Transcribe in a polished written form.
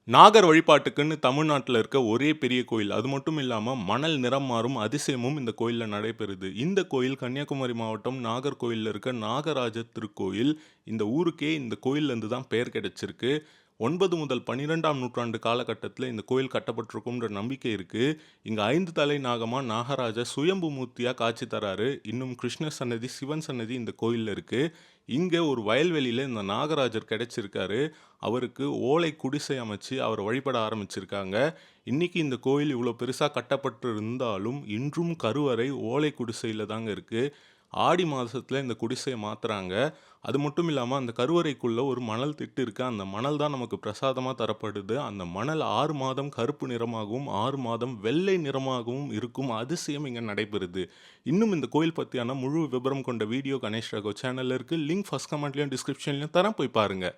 நாகர் வழிபாட்டுக்குன்னு தமிழ்நாட்டுல இருக்க ஒரே பெரிய கோயில். அது மட்டும் இல்லாம மணல் நிறம் மாறும் அதிசயமும் இந்த கோயில்ல நடைபெறுது. இந்த கோயில் கன்னியாகுமரி மாவட்டம் நாகர்கோயில்ல இருக்க நாகராஜ திருக்கோயில். இந்த ஊருக்கே இந்த கோயில்லேருந்து தான் பெயர் கிடைச்சிருக்கு. 9 முதல் 12ஆம் நூற்றாண்டு காலகட்டத்தில இந்த கோயில் கட்டப்பட்டிருக்கும்ன்ற நம்பிக்கை இருக்கு. இங்க 5 தலை நாகமா நாகராஜர் சுயம்பு மூர்த்தியா காட்சி தராரு. இன்னும் கிருஷ்ணர் சன்னதி, சிவன் சன்னதி இந்த கோயில்ல இருக்கு. இங்க ஒரு வயல்வெளியில இந்த நாகராஜர் கிடைச்சிருக்காரு. அவருக்கு ஓலை குடிசை அமைச்சு அவர வழிபட ஆரம்பிச்சிருக்காங்க. இன்னைக்கு இந்த கோயில் இவ்வளோ பெருசா கட்டப்பட்டு இருந்தாலும், இன்றும் கருவறை ஓலை குடிசையில தாங்க இருக்கு. ஆடி மாசத்துல இந்த குடிசைய மாத்துறாங்க. அது மட்டும் இல்லாம அந்த கருவறைக்குள்ள ஒரு மணல் திட்டு இருக்கு. அந்த மணல் தான் நமக்கு பிரசாதமா தரப்படுது. அந்த மணல் 6 மாதம் கருப்பு நிறமாகவும், 6 மாதம் வெள்ளை நிறமாகவும் இருக்கும் அதிசயம் இங்க நடைபெறுது. இன்னும் இந்த கோயில் பத்தியான முழு விபரம் கொண்ட வீடியோ கணேஷ் ராகவ் சேனல்ல இருக்கு. லிங்க் ஃபர்ஸ்ட் கமெண்ட்லயும் டிஸ்கிரிப்ஷன்லயும் தரேன், போய் பாருங்க.